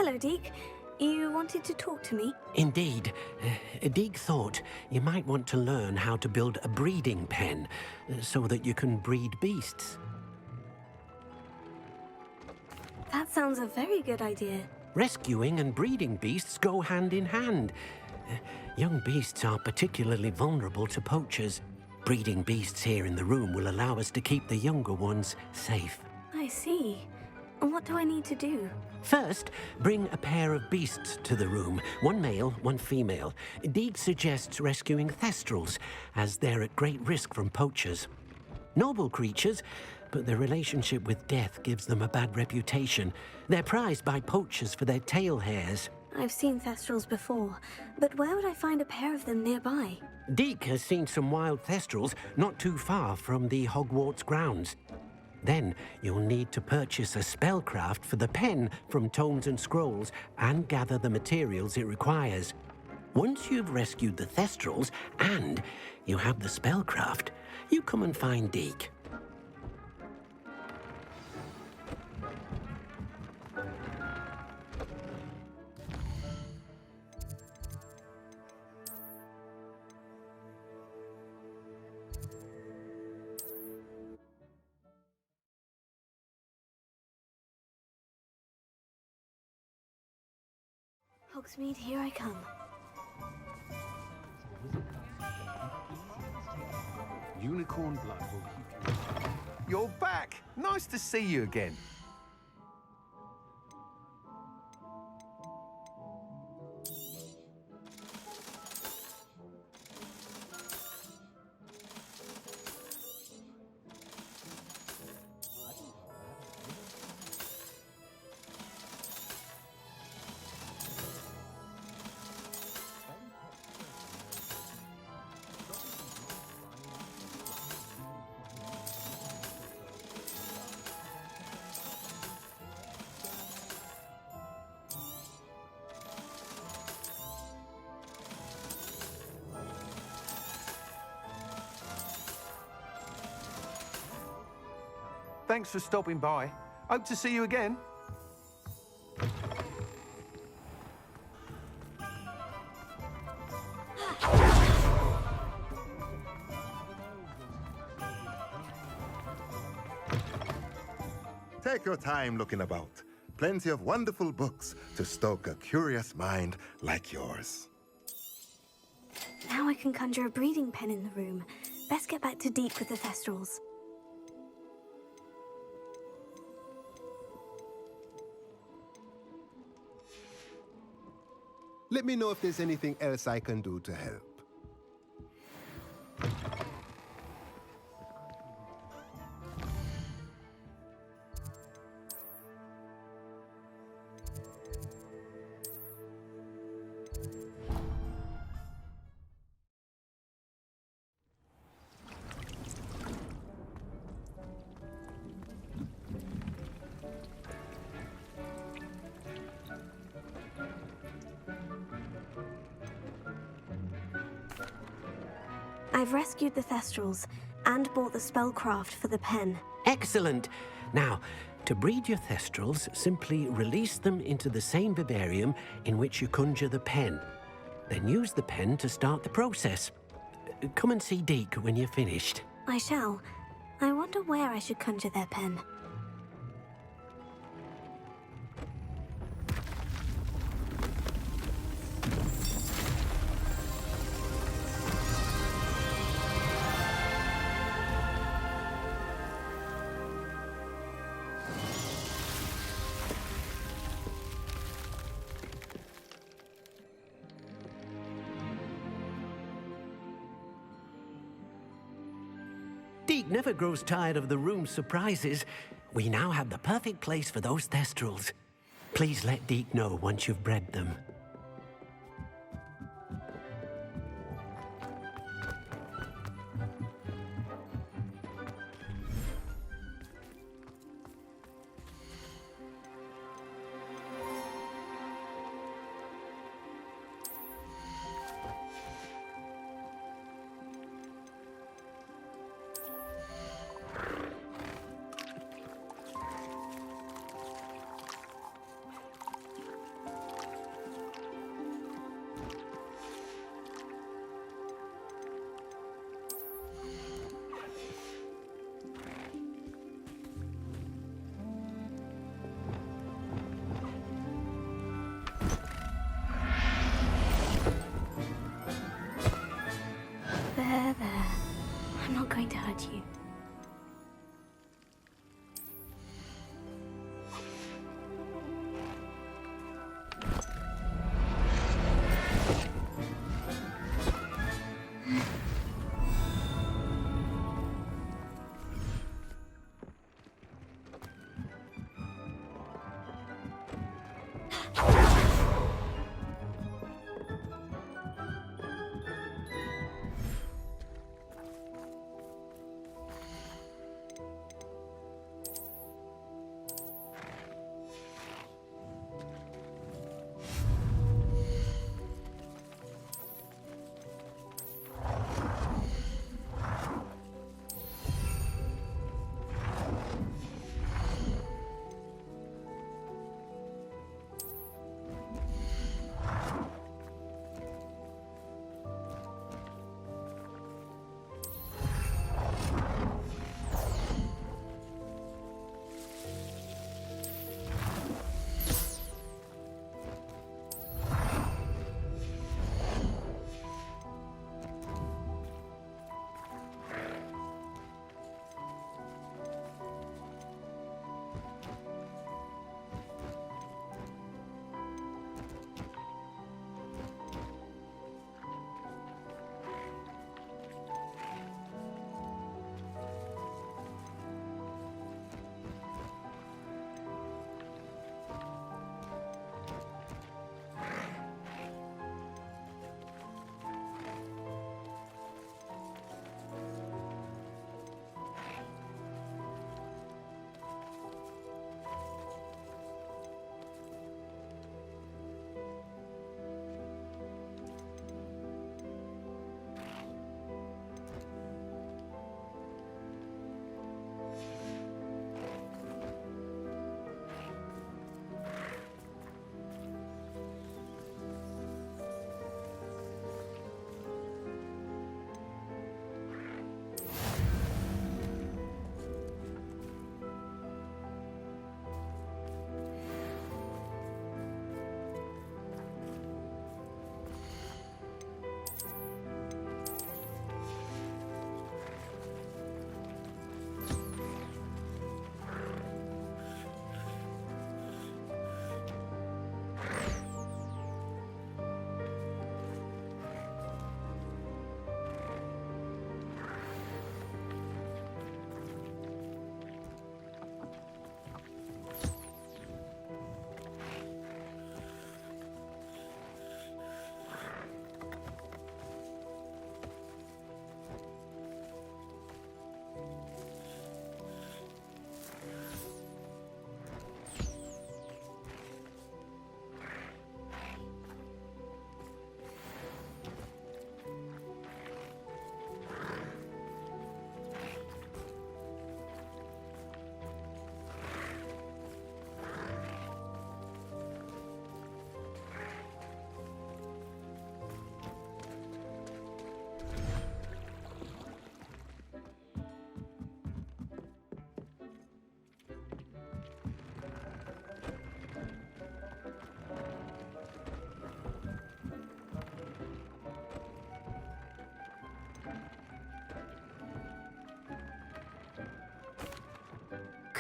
Hello, Deke. You wanted to talk to me? Indeed. Deek thought you might want to learn how to build a breeding pen so that you can breed beasts. That sounds a very good idea. Rescuing and breeding beasts go hand in hand. Young beasts are particularly vulnerable to poachers. Breeding beasts here in the room will allow us to keep the younger ones safe. I see. And what do I need to do? First, bring a pair of beasts to the room. One male, one female. Deek suggests rescuing thestrals, as they're at great risk from poachers. Noble creatures, but their relationship with death gives them a bad reputation. They're prized by poachers for their tail hairs. I've seen thestrals before, but where would I find a pair of them nearby? Deek has seen some wild thestrals not too far from the Hogwarts grounds. Then you'll need to purchase a spellcraft for the pen from Tomes and Scrolls and gather the materials it requires. Once you've rescued the thestrals and you have the spellcraft, you come and find Deek. Hogsmeade, here I come. Unicorn blood will keep you. You're back! Nice to see you again. Thanks for stopping by. Hope to see you again. Take your time looking about. Plenty of wonderful books to stoke a curious mind like yours. Now I can conjure a breeding pen in the room. Best get back to Deek with the thestrals. Let me know if there's anything else I can do to help. I've rescued the thestrals and bought the spellcraft for the pen. Excellent! Now, to breed your thestrals, simply release them into the same vivarium in which you conjure the pen. Then use the pen to start the process. Come and see Deek when you're finished. I shall. I wonder where I should conjure their pen. Deek never grows tired of the room's surprises. We now have the perfect place for those thestrals. Please let Deek know once you've bred them.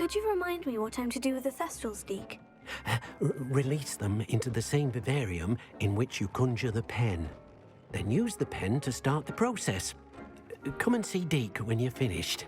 Could you remind me what I'm to do with the Thestrals, Deke? Release them into the same vivarium in which you conjure the pen. Then use the pen to start the process. Come and see Deke when you're finished.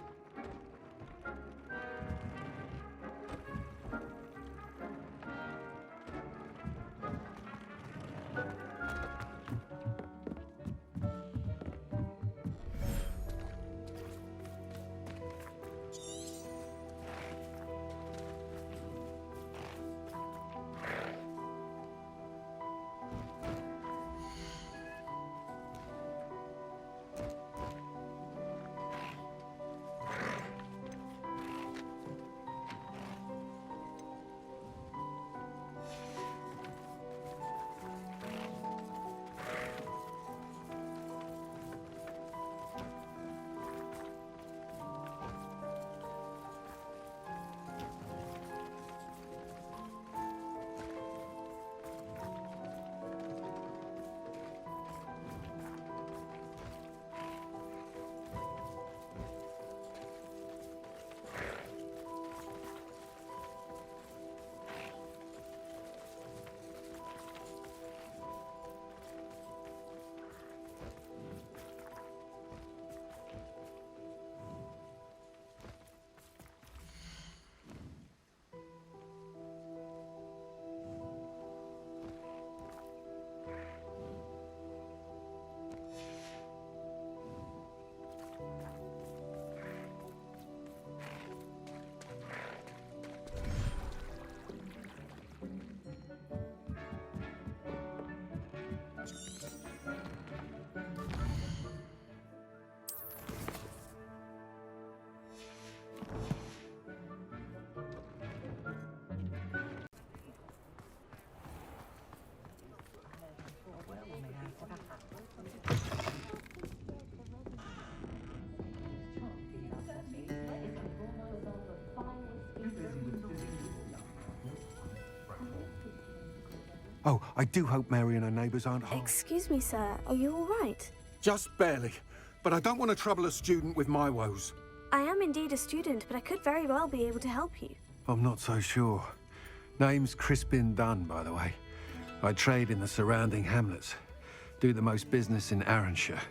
Oh, I do hope Mary and her neighbours aren't home. Excuse me, sir. Are you all right? Just barely. But I don't want to trouble a student with my woes. I am indeed a student, but I could very well be able to help you. I'm not so sure. Name's Crispin Dunn, by the way. I trade in the surrounding hamlets. Do the most business in Arranshire.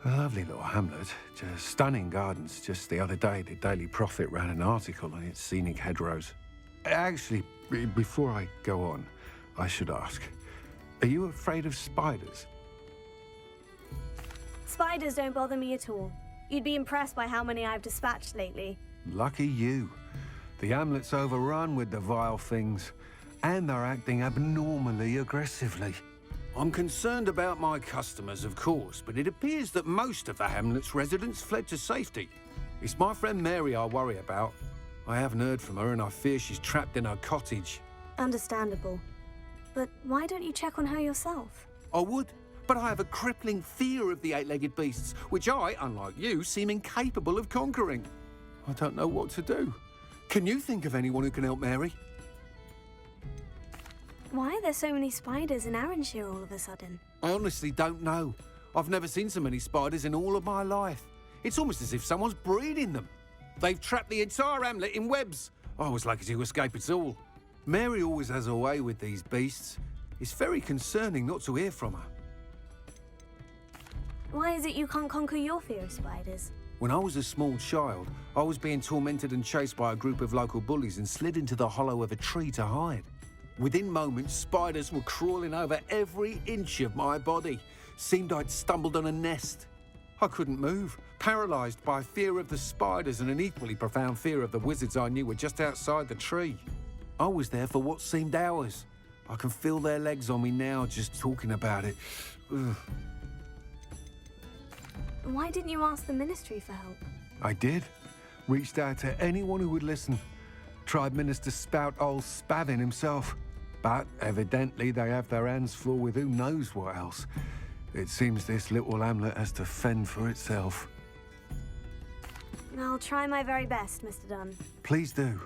A lovely little hamlet. Just stunning gardens. Just the other day, the Daily Prophet ran an article on its scenic hedgerows. Actually, before I go on, I should ask, are you afraid of spiders? Spiders don't bother me at all. You'd be impressed by how many I've dispatched lately. Lucky you. The hamlet's overrun with the vile things, and they're acting abnormally aggressively. I'm concerned about my customers, of course, but it appears that most of the hamlet's residents fled to safety. It's my friend Mary I worry about. I haven't heard from her, and I fear she's trapped in her cottage. Understandable. But why don't you check on her yourself? I would, but I have a crippling fear of the eight-legged beasts, which I, unlike you, seem incapable of conquering. I don't know what to do. Can you think of anyone who can help Mary? Why are there so many spiders in Arranshire all of a sudden? I honestly don't know. I've never seen so many spiders in all of my life. It's almost as if someone's breeding them. They've trapped the entire hamlet in webs. I was lucky to escape it all. Mary always has a way with these beasts. It's very concerning not to hear from her. Why is it you can't conquer your fear of spiders? When I was a small child, I was being tormented and chased by a group of local bullies and slid into the hollow of a tree to hide. Within moments, spiders were crawling over every inch of my body. Seemed I'd stumbled on a nest. I couldn't move, paralysed by fear of the spiders and an equally profound fear of the wizards I knew were just outside the tree. I was there for what seemed hours. I can feel their legs on me now just talking about it. Ugh. Why didn't you ask the ministry for help? I did. Reached out to anyone who would listen. Tried Minister Spout old Spavin himself. But evidently they have their hands full with who knows what else. It seems this little hamlet has to fend for itself. I'll try my very best, Mr. Dunn. Please do.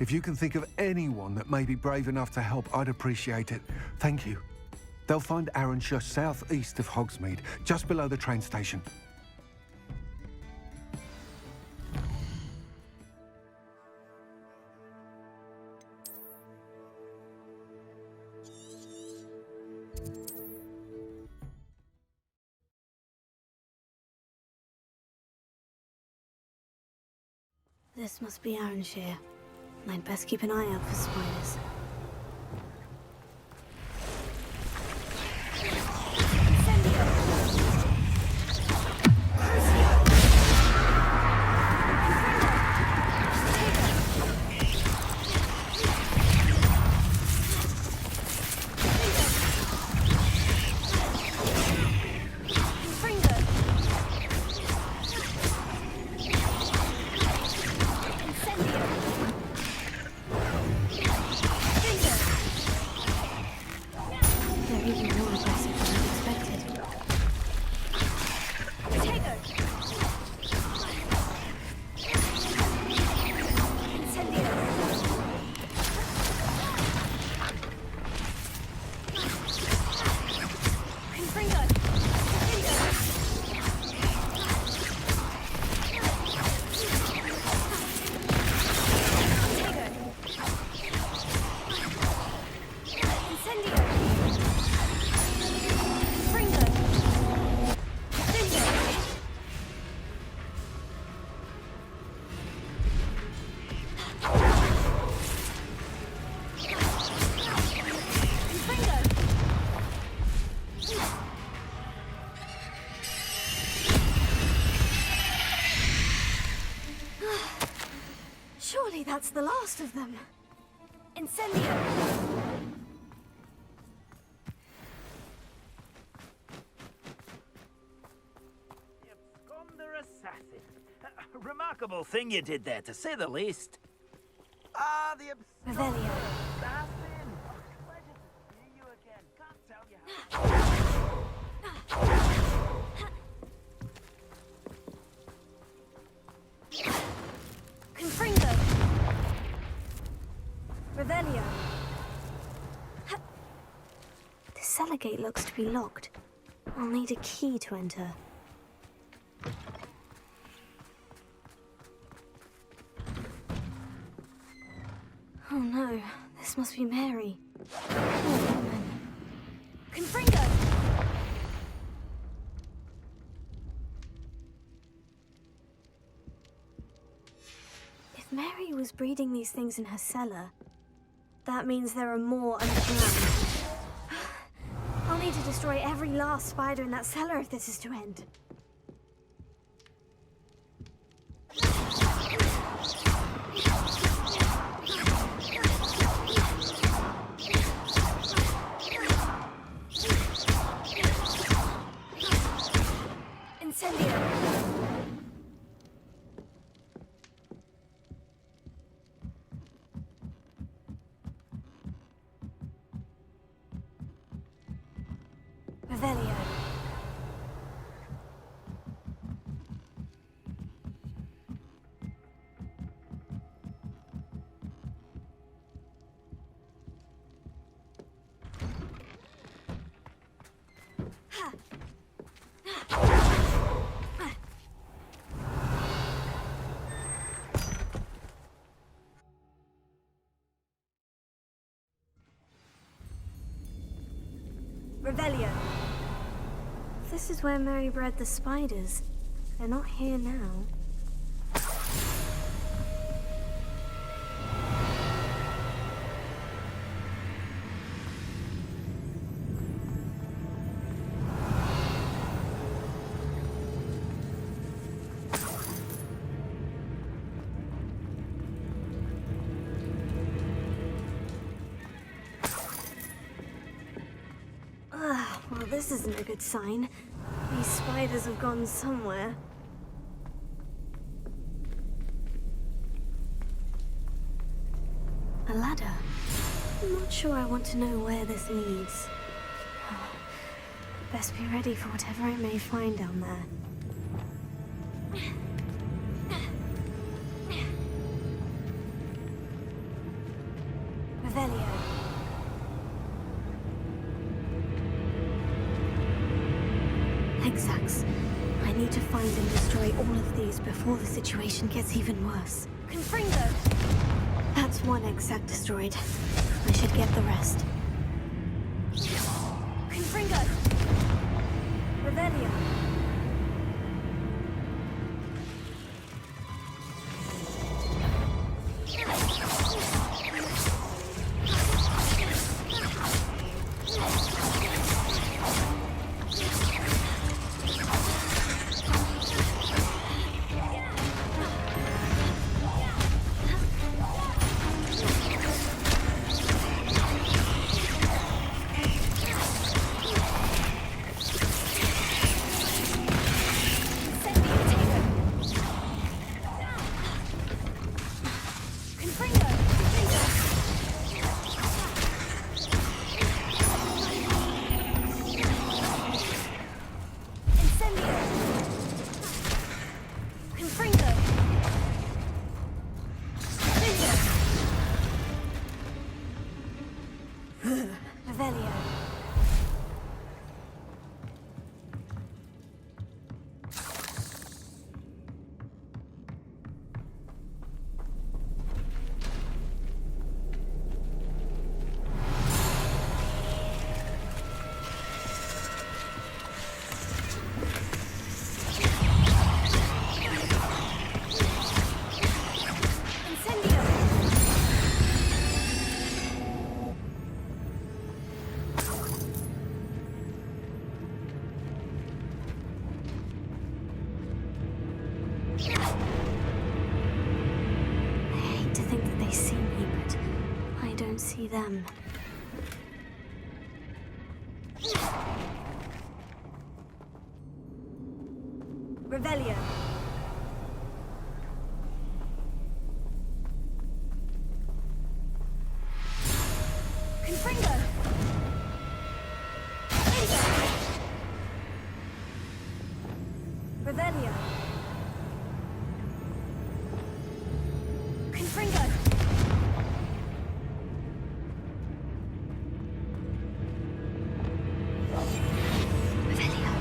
If you can think of anyone that may be brave enough to help, I'd appreciate it. Thank you. They'll find Arranshire southeast of Hogsmeade, just below the train station. This must be Arranshire. I'd best keep an eye out for spiders. Surely that's the last of them. Incendio! Absconder assassin. Remarkable thing you did there, to say the least. Ah, the Revelio. assassin. Pleasure to see you again. Can't tell you Confringo! Revelio! The cellar gate looks to be locked. I'll need a key to enter. Oh no, this must be Mary. Oh, woman. Confringo! If Mary was breeding these things in her cellar, that means there are more underground. I'll need to destroy every last spider in that cellar if this is to end. Incendio! Revelio. Revelio. This is where Mary bred the spiders. They're not here now. Well, this isn't a good sign. These spiders have gone somewhere. A ladder. I'm not sure I want to know where this leads. Best be ready for whatever I may find down there. Revelio. Exacts. I need to find and destroy all of these before the situation gets even worse. Confringo! That's one exact destroyed. I should get the rest. Confringo! Revelio! be them. Revelio. Confringo. Revelio. Confringo. Revelio.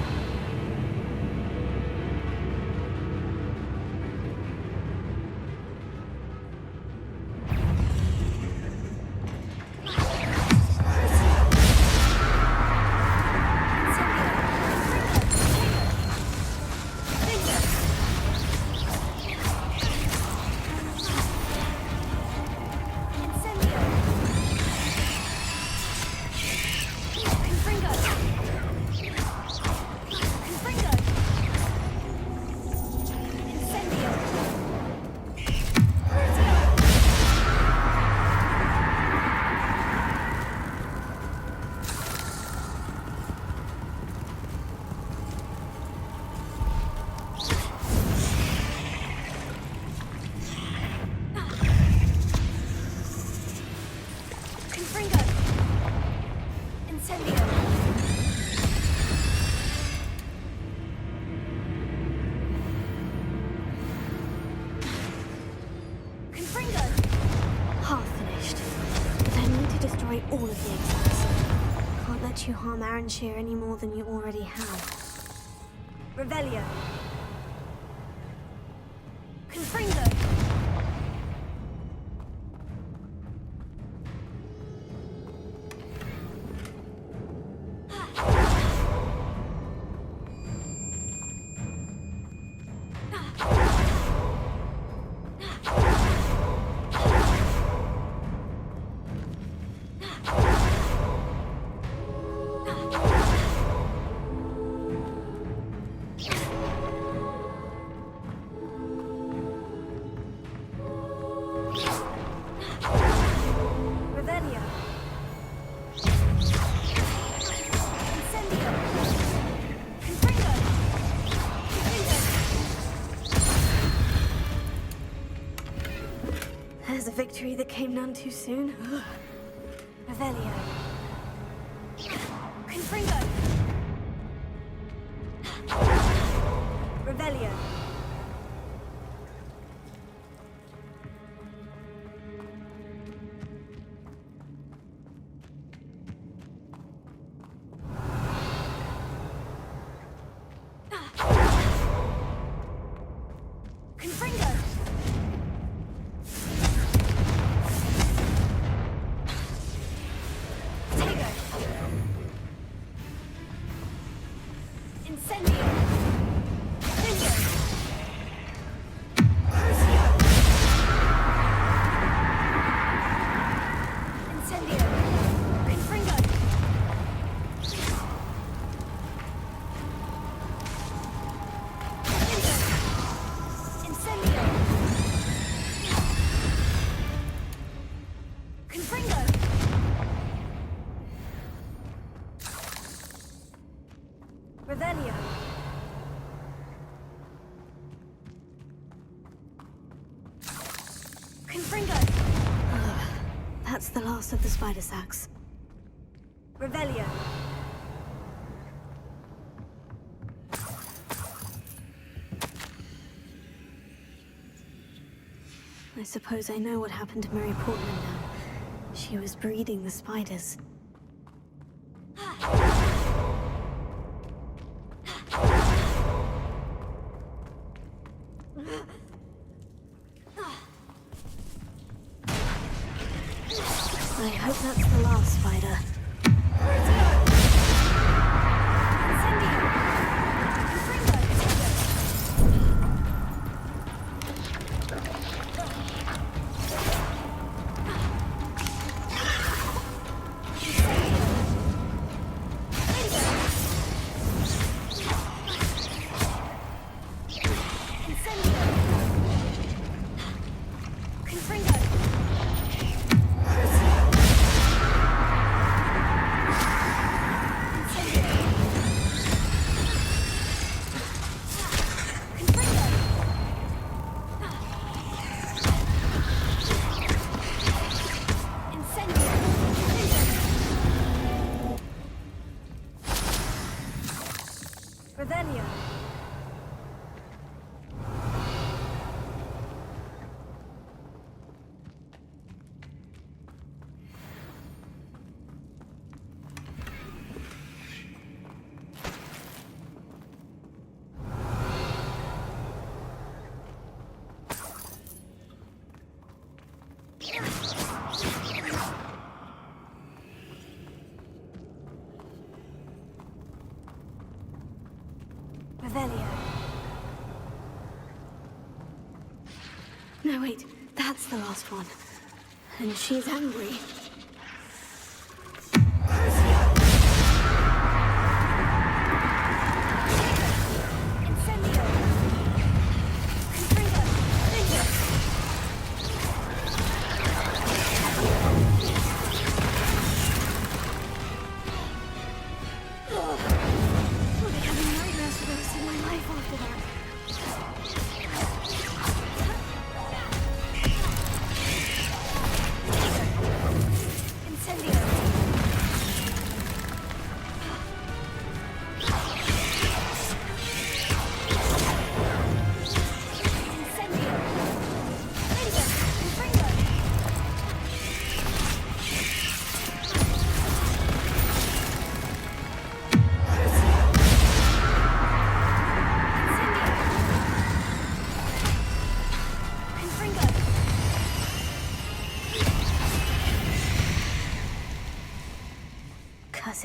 All of the exiles. Can't let you harm Aranshir any more than you already have. Revelio. Confringo. There's a victory that came none too soon. Revelio. Confringo. Revelio. Confringo. Revelio. Confringo. That's the last of the spider sacks. Revelio. I suppose I know what happened to Mary Portman now. She was breeding the spiders. I hope that's the last spider. Confringo. wait. That's the last one. And she's angry.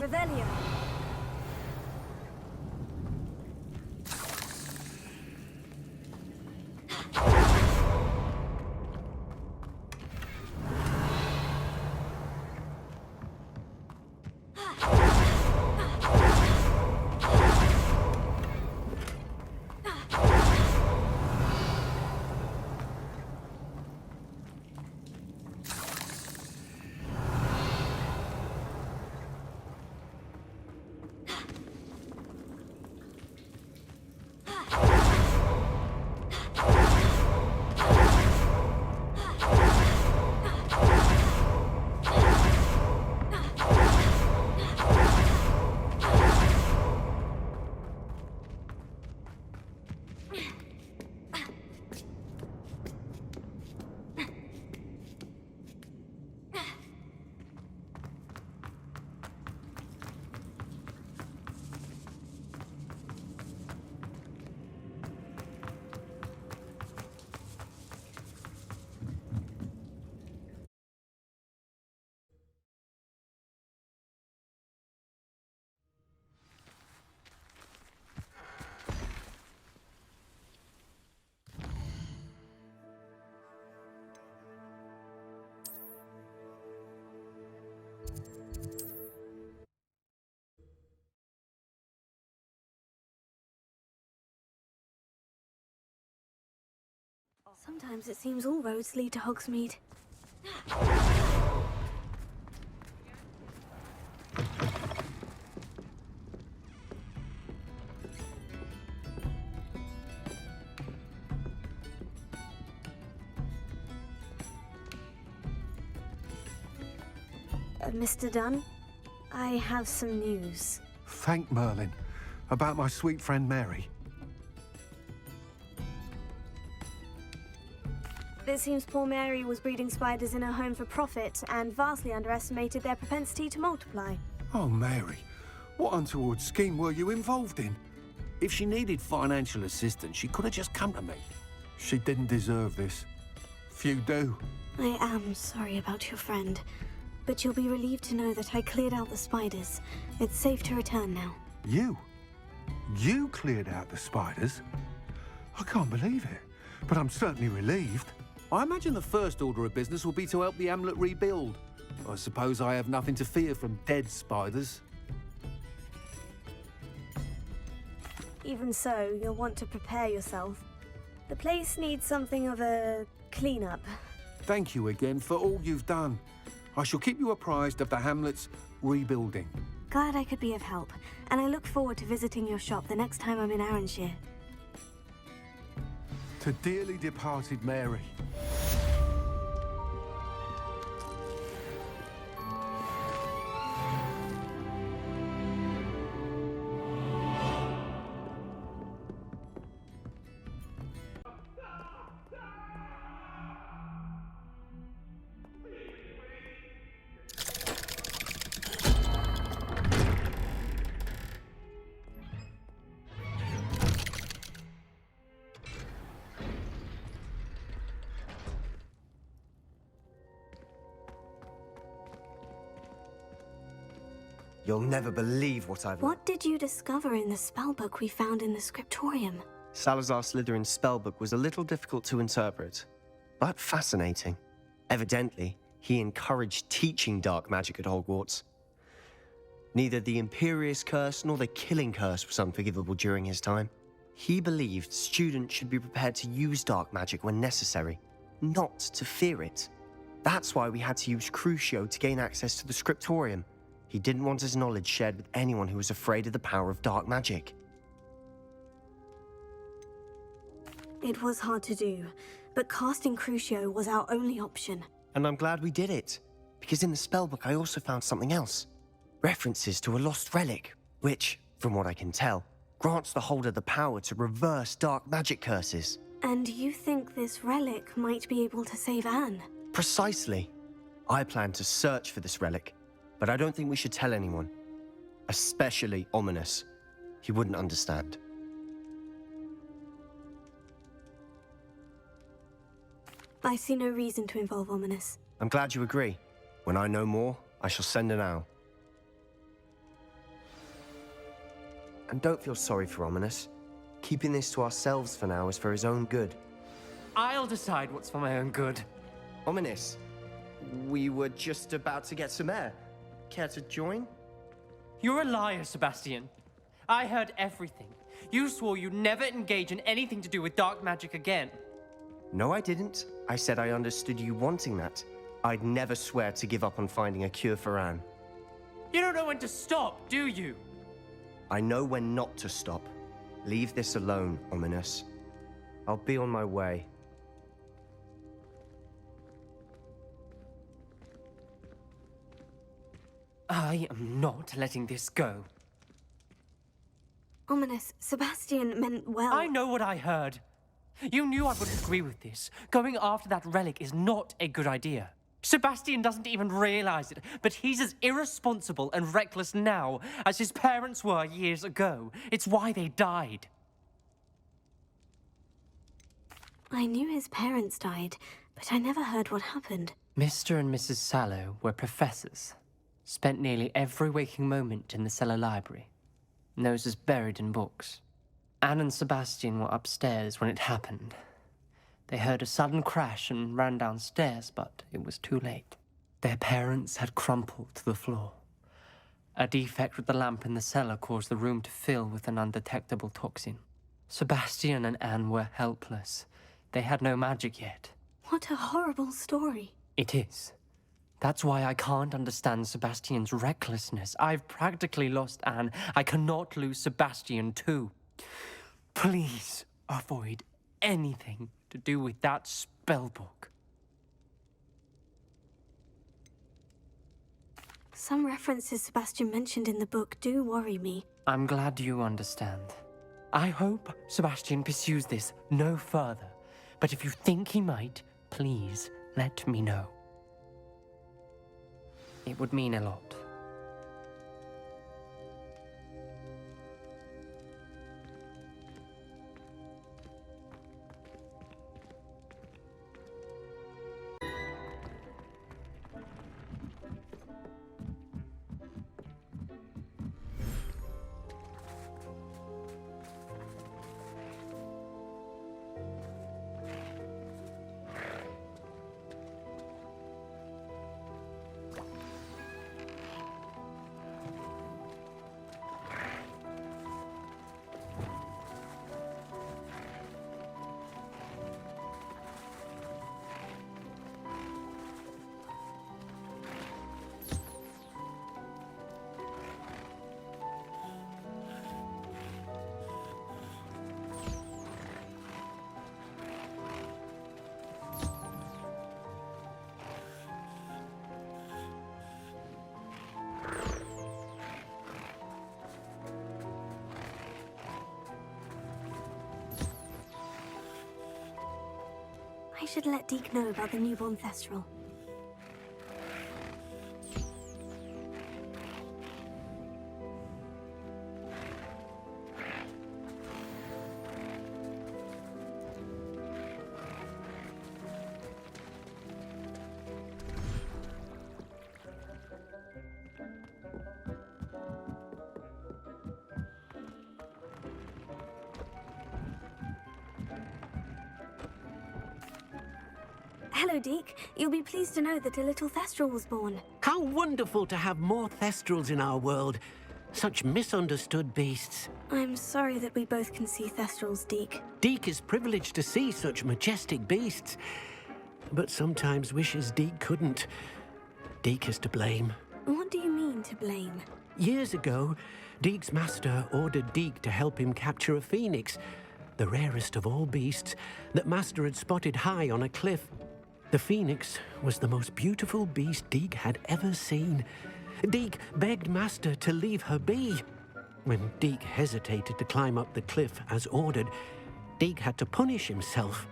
Revelio. Sometimes it seems all roads lead to Hogsmeade. Mr. Dunn, I have some news. Thank Merlin. About my sweet friend Mary. It seems poor Mary was breeding spiders in her home for profit and vastly underestimated their propensity to multiply. Oh, Mary. What untoward scheme were you involved in? If she needed financial assistance, she could have just come to me. She didn't deserve this. Few do. I am sorry about your friend, but you'll be relieved to know that I cleared out the spiders. It's safe to return now. You? You cleared out the spiders? I can't believe it, but I'm certainly relieved. I imagine the first order of business will be to help the amulet rebuild. I suppose I have nothing to fear from dead spiders. Even so, you'll want to prepare yourself. The place needs something of a clean-up. Thank you again for all you've done. I shall keep you apprised of the hamlet's rebuilding. Glad I could be of help, and I look forward to visiting your shop the next time I'm in Arranshire. To dearly departed Mary. You'll never believe what I've... What did you discover in the spellbook we found in the scriptorium? Salazar Slytherin's spellbook was a little difficult to interpret. but fascinating. Evidently, he encouraged teaching dark magic at Hogwarts. Neither the Imperious Curse nor the Killing Curse was unforgivable during his time. He believed students should be prepared to use dark magic when necessary, not to fear it. That's why we had to use Crucio to gain access to the Scriptorium. He didn't want his knowledge shared with anyone who was afraid of the power of dark magic. It was hard to do, but casting Crucio was our only option. And I'm glad we did it, because in the spellbook I also found something else. References to a lost relic, which, from what I can tell, grants the holder the power to reverse dark magic curses. And you think this relic might be able to save Anne? Precisely. I plan to search for this relic, but I don't think we should tell anyone. Especially Ominous. He wouldn't understand. I see no reason to involve Ominous. I'm glad you agree. When I know more, I shall send an owl. And don't feel sorry for Ominous. Keeping this to ourselves for now is for his own good. I'll decide what's for my own good. Ominous, we were just about to get some air. Care to join? You're a liar, Sebastian. I heard everything. You swore you'd never engage in anything to do with dark magic again. No, I didn't. I said I understood you wanting that. I'd never swear to give up on finding a cure for Anne. You don't know when to stop, do you? I know when not to stop. Leave this alone, Ominous. I'll be on my way. I am not letting this go. Ominous, Sebastian meant well. I know what I heard. You knew I wouldn't agree with this. Going after that relic is not a good idea. Sebastian doesn't even realize it, but he's as irresponsible and reckless now as his parents were years ago. It's why they died. I knew his parents died, but I never heard what happened. Mr. and Mrs. Sallow were professors. Spent nearly every waking moment in the cellar library. Noses buried in books. Anne and Sebastian were upstairs when it happened. They heard a sudden crash and ran downstairs, but it was too late. Their parents had crumpled to the floor. A defect with the lamp in the cellar caused the room to fill with an undetectable toxin. Sebastian and Anne were helpless. They had no magic yet. What a horrible story. It is. That's why I can't understand Sebastian's recklessness. I've practically lost Anne. I cannot lose Sebastian too. Please avoid anything to do with that spellbook. Some references Sebastian mentioned in the book do worry me. I'm glad you understand. I hope Sebastian pursues this no further. But if you think he might, please let me know. It would mean a lot. I should let Deke know about the newborn Thestral. Hello, Deke. You'll be pleased to know that a little Thestral was born. How wonderful to have more Thestrals in our world. Such misunderstood beasts. I'm sorry that we both can see Thestrals, Deke. Deke is privileged to see such majestic beasts, but sometimes wishes Deke couldn't. Deke is to blame. What do you mean, to blame? Years ago, Deke's master ordered Deke to help him capture a phoenix, the rarest of all beasts, that master had spotted high on a cliff. The phoenix was the most beautiful beast Deke had ever seen. Deke begged master to leave her be. When Deke hesitated to climb up the cliff as ordered, Deke had to punish himself.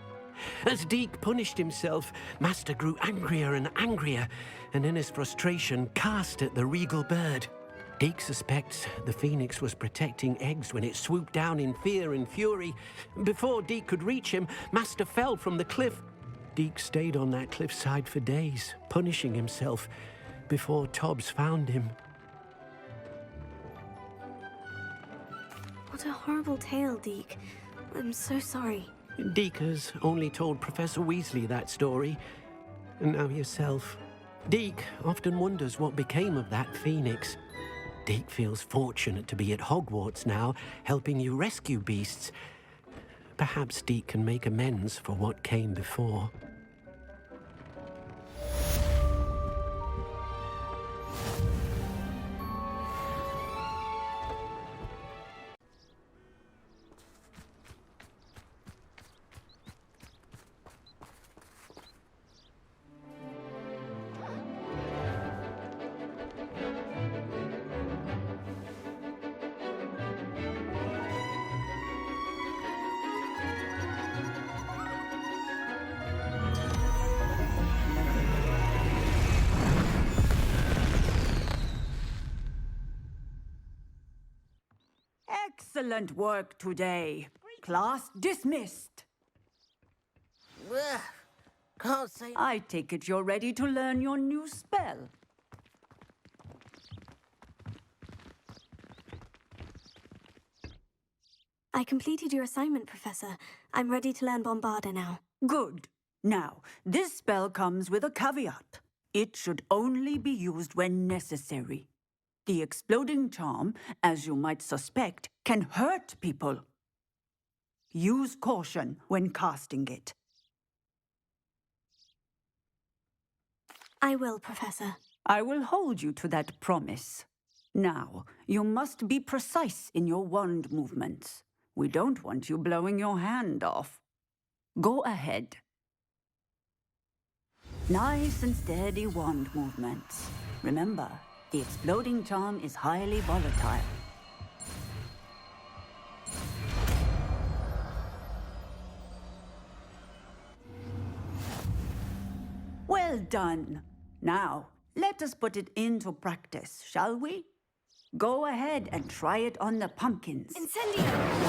As Deke punished himself, master grew angrier and angrier, and in his frustration cast at the regal bird. Deke suspects the phoenix was protecting eggs when it swooped down in fear and fury. Before Deke could reach him, master fell from the cliff. Deke stayed on that cliffside for days, punishing himself, before Tobbs found him. What a horrible tale, Deke. I'm so sorry. Deke has only told Professor Weasley that story, and now yourself. Deke often wonders what became of that phoenix. Deke feels fortunate to be at Hogwarts now, helping you rescue beasts. Perhaps Deke can make amends for what came before. Excellent work today. Class dismissed. Can't say. I take it you're ready to learn your new spell. I completed your assignment, Professor. I'm ready to learn Bombarda now. Good. Now, this spell comes with a caveat. It should only be used when necessary. The exploding charm, as you might suspect, can hurt people. Use caution when casting it. I will, Professor. I will hold you to that promise. Now, you must be precise in your wand movements. We don't want you blowing your hand off. Go ahead. Nice and steady wand movements. Remember, the exploding charm is highly volatile. Well done. Now, let us put it into practice, shall we? Go ahead and try it on the pumpkins. Incendio!